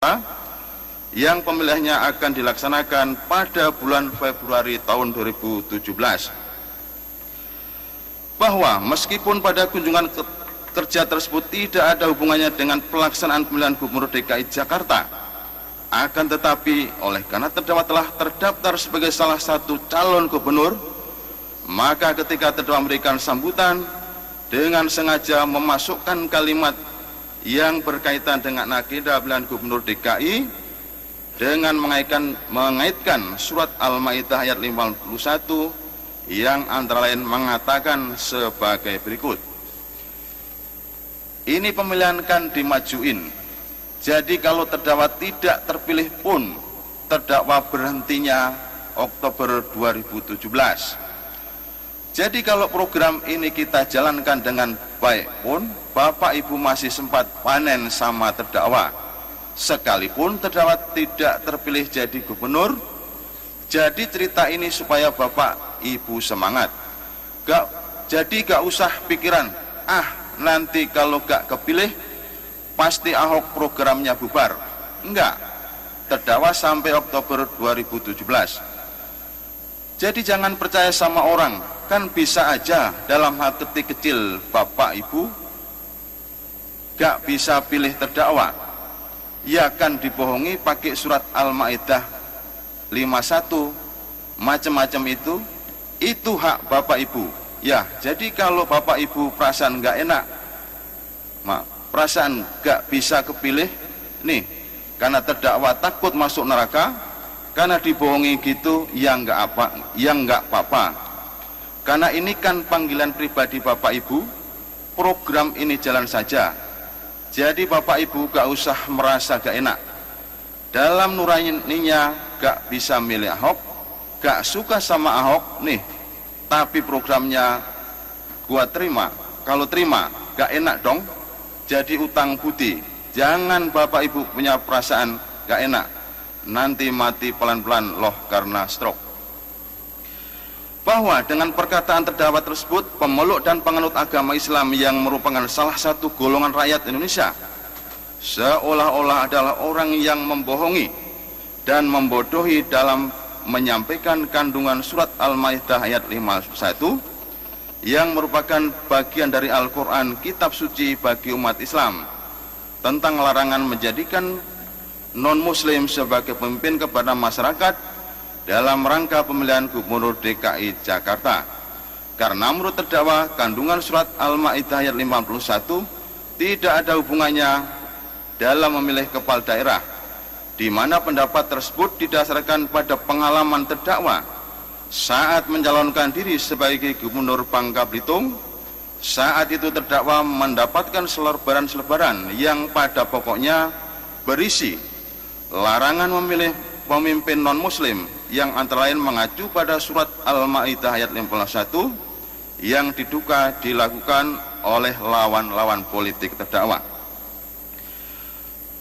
Jakarta yang pemilihannya akan dilaksanakan pada bulan Februari tahun 2017. Bahwa meskipun pada kunjungan kerja tersebut tidak ada hubungannya dengan pelaksanaan pemilihan Gubernur DKI Jakarta, akan tetapi oleh karena terdakwa telah terdaftar sebagai salah satu calon gubernur, maka ketika terdakwa memberikan sambutan dengan sengaja memasukkan kalimat yang berkaitan dengan agenda pemilihan Gubernur DKI dengan mengaitkan surat Al-Maidah ayat 51 yang antara lain mengatakan sebagai berikut. Ini pemilihan kan dimajuin, jadi kalau terdakwa tidak terpilih pun terdakwa berhentinya Oktober 2017. Jadi kalau program ini kita jalankan dengan baik pun Bapak Ibu masih sempat panen sama terdakwa, sekalipun terdakwa tidak terpilih jadi gubernur. Jadi cerita ini supaya Bapak Ibu semangat. Jadi gak usah pikiran, nanti kalau gak kepilih pasti Ahok programnya bubar. Enggak, terdakwa sampai Oktober 2017. Jadi jangan percaya sama orang, kan bisa aja dalam hati kecil Bapak Ibu gak bisa pilih terdakwa, ya kan dibohongi pakai surat Al-Maidah 51 macam-macam itu hak Bapak Ibu ya. Jadi kalau Bapak Ibu perasaan gak enak, perasaan gak bisa kepilih nih karena terdakwa takut masuk neraka, karena dibohongi gitu, ya enggak apa-apa. Karena ini kan panggilan pribadi Bapak Ibu, program ini jalan saja. Jadi Bapak Ibu gak usah merasa gak enak. Dalam nuraninya gak bisa milih Ahok, gak suka sama Ahok nih, tapi programnya gua terima. Kalau terima gak enak dong, jadi utang budi. Jangan Bapak Ibu punya perasaan gak enak, nanti mati pelan-pelan loh karena stroke. Bahwa dengan perkataan terdakwa tersebut, pemeluk dan penganut agama Islam yang merupakan salah satu golongan rakyat Indonesia seolah-olah adalah orang yang membohongi dan membodohi dalam menyampaikan kandungan surat Al-Maidah ayat 51 yang merupakan bagian dari Al-Quran, kitab suci bagi umat Islam, tentang larangan menjadikan non-muslim sebagai pemimpin kepada masyarakat dalam rangka pemilihan Gubernur DKI Jakarta. Karena menurut terdakwa, kandungan surat Al-Maidah ayat 51 tidak ada hubungannya dalam memilih kepala daerah, di mana pendapat tersebut didasarkan pada pengalaman terdakwa saat mencalonkan diri sebagai Gubernur Bangka Belitung. Saat itu terdakwa mendapatkan selebaran-selebaran yang pada pokoknya berisi larangan memilih pemimpin non-muslim, yang antara lain mengacu pada surat Al-Maidah ayat 51 yang diduga dilakukan oleh lawan-lawan politik terdakwa.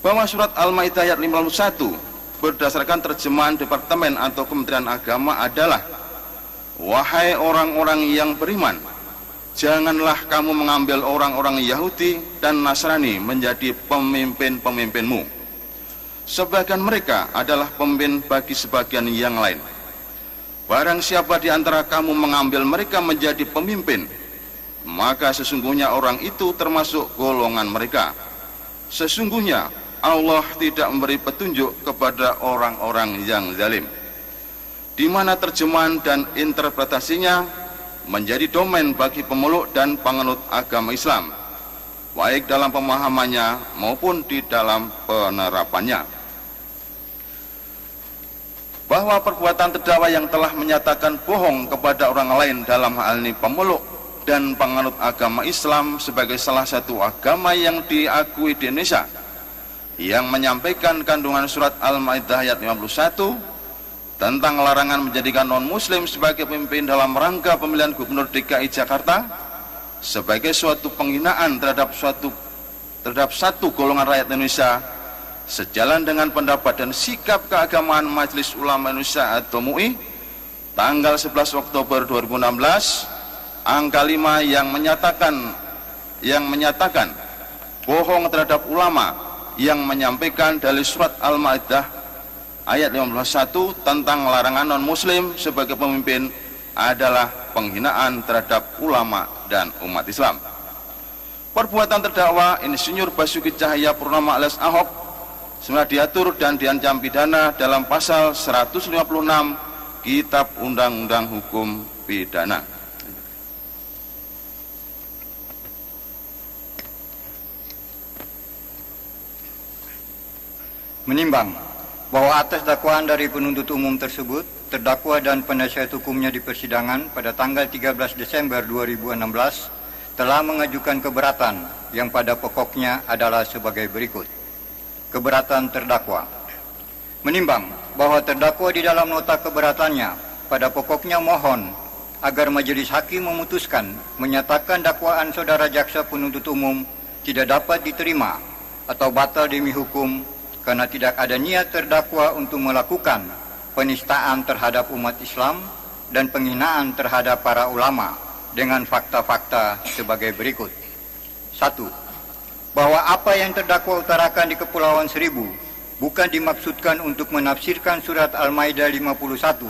Bahwa surat Al-Maidah ayat 51 berdasarkan terjemahan Departemen atau Kementerian Agama adalah, wahai orang-orang yang beriman, janganlah kamu mengambil orang-orang Yahudi dan Nasrani menjadi pemimpin-pemimpinmu. Sebagian mereka adalah pemimpin bagi sebagian yang lain. Barang siapa di antara kamu mengambil mereka menjadi pemimpin, maka sesungguhnya orang itu termasuk golongan mereka. Sesungguhnya Allah tidak memberi petunjuk kepada orang-orang yang zalim. Di mana terjemahan dan interpretasinya menjadi domain bagi pemeluk dan penganut agama Islam, baik dalam pemahamannya maupun di dalam penerapannya. Bahwa perbuatan terdakwa yang telah menyatakan bohong kepada orang lain, dalam hal ini pemeluk dan penganut agama Islam sebagai salah satu agama yang diakui di Indonesia, yang menyampaikan kandungan surat Al-Maidah ayat 51 tentang larangan menjadikan non-muslim sebagai pemimpin dalam rangka pemilihan Gubernur DKI Jakarta sebagai suatu penghinaan terhadap satu golongan rakyat Indonesia, sejalan dengan pendapat dan sikap keagamaan Majelis Ulama Indonesia atau MUI tanggal 11 Oktober 2016 angka 5 yang menyatakan bohong terhadap ulama yang menyampaikan dari surat Al-Maidah ayat 51 tentang larangan non-muslim sebagai pemimpin adalah penghinaan terhadap ulama dan umat Islam. Perbuatan terdakwa Insinyur Basuki Cahayapurnama alias Ahok sebenarnya diatur dan diancam pidana dalam pasal 156 Kitab Undang-Undang Hukum Pidana. Menimbang bahwa atas dakwaan dari penuntut umum tersebut, terdakwa dan penasihat hukumnya di persidangan pada tanggal 13 Desember 2016 telah mengajukan keberatan yang pada pokoknya adalah sebagai berikut. Keberatan terdakwa. Menimbang bahwa terdakwa di dalam nota keberatannya pada pokoknya mohon agar majelis hakim memutuskan menyatakan dakwaan saudara jaksa penuntut umum tidak dapat diterima atau batal demi hukum karena tidak ada niat terdakwa untuk melakukan penistaan terhadap umat Islam dan penghinaan terhadap para ulama dengan fakta-fakta sebagai berikut. 1. Bahwa apa yang terdakwa utarakan di Kepulauan Seribu bukan dimaksudkan untuk menafsirkan surat Al-Maidah 51,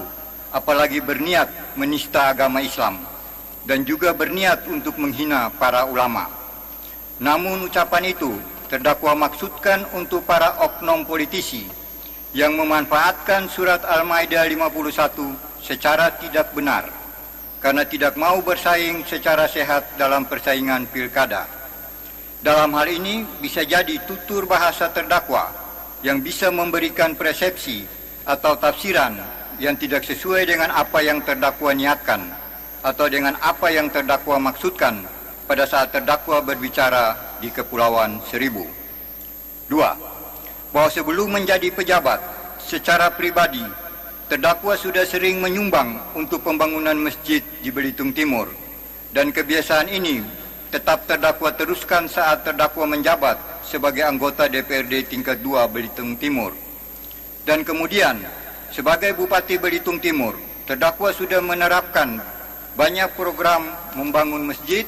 apalagi berniat menista agama Islam, dan juga berniat untuk menghina para ulama. Namun ucapan itu terdakwa maksudkan untuk para oknum politisi yang memanfaatkan surat Al-Maidah 51 secara tidak benar karena tidak mau bersaing secara sehat dalam persaingan pilkada. Dalam hal ini bisa jadi tutur bahasa terdakwa yang bisa memberikan persepsi atau tafsiran yang tidak sesuai dengan apa yang terdakwa niatkan atau dengan apa yang terdakwa maksudkan pada saat terdakwa berbicara di Kepulauan Seribu. 2. Bahwa sebelum menjadi pejabat, secara pribadi, terdakwa sudah sering menyumbang untuk pembangunan masjid di Belitung Timur, dan kebiasaan ini tetap terdakwa teruskan saat terdakwa menjabat sebagai anggota DPRD tingkat 2 Belitung Timur. Dan kemudian, sebagai Bupati Belitung Timur, terdakwa sudah menerapkan banyak program membangun masjid,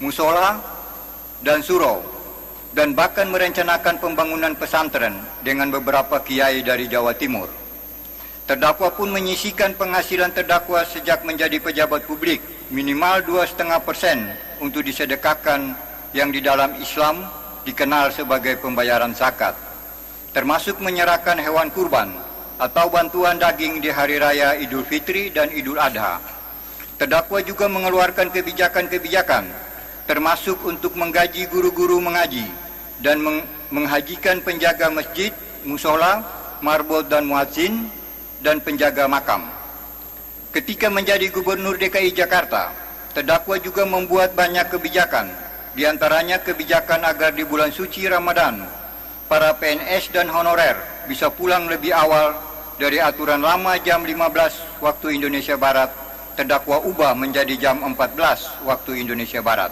musola, dan surau, dan bahkan merencanakan pembangunan pesantren dengan beberapa kiai dari Jawa Timur. Terdakwa pun menyisihkan penghasilan terdakwa sejak menjadi pejabat publik minimal 2,5% untuk disedekahkan yang di dalam Islam dikenal sebagai pembayaran zakat, termasuk menyerahkan hewan kurban atau bantuan daging di hari raya Idul Fitri dan Idul Adha. Terdakwa juga mengeluarkan kebijakan termasuk untuk menggaji guru-guru mengaji dan menghajikan penjaga masjid, musola, marbot dan muadzin, dan penjaga makam. Ketika menjadi Gubernur DKI Jakarta, terdakwa juga membuat banyak kebijakan, di antaranya kebijakan agar di bulan suci Ramadan, para PNS dan honorer bisa pulang lebih awal dari aturan lama jam 15 waktu Indonesia Barat, terdakwa ubah menjadi jam 14 waktu Indonesia Barat,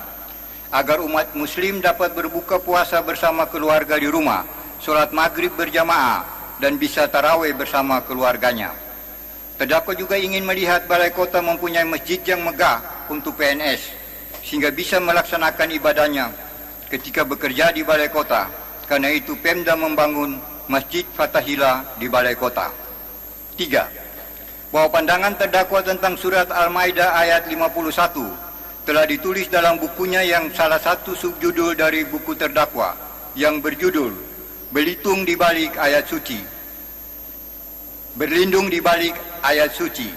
agar umat muslim dapat berbuka puasa bersama keluarga di rumah, sholat maghrib berjamaah, dan bisa tarawih bersama keluarganya. Terdakwa juga ingin melihat Balai Kota mempunyai masjid yang megah untuk PNS, sehingga bisa melaksanakan ibadahnya ketika bekerja di Balai Kota. Karena itu Pemda membangun Masjid Fathahillah di Balai Kota. 3. Bahwa pandangan terdakwa tentang surat Al-Maidah ayat 51 telah ditulis dalam bukunya yang salah satu subjudul dari buku terdakwa yang berjudul Belitung di Balik Ayat Suci, Berlindung di Balik Ayat Suci,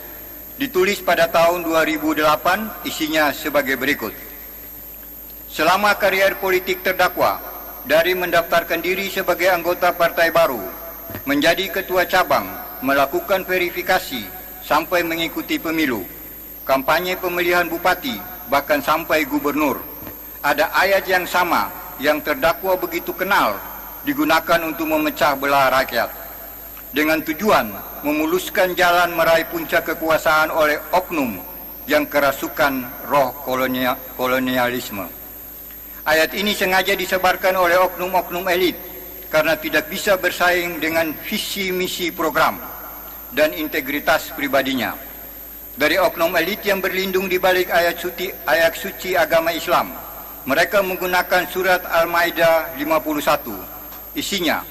ditulis pada tahun 2008, isinya sebagai berikut. Selama karier politik terdakwa, dari mendaftarkan diri sebagai anggota partai baru, menjadi ketua cabang, melakukan verifikasi, sampai mengikuti pemilu, kampanye pemilihan bupati, bahkan sampai gubernur, ada ayat yang sama yang terdakwa begitu kenal digunakan untuk memecah belah rakyat dengan tujuan memuluskan jalan meraih puncak kekuasaan oleh oknum yang kerasukan roh kolonialisme. Ayat ini sengaja disebarkan oleh oknum-oknum elit karena tidak bisa bersaing dengan visi misi program dan integritas pribadinya. Dari oknum elit yang berlindung di balik ayat suci agama Islam, Mereka menggunakan surat Al-Maidah 51. Isinya,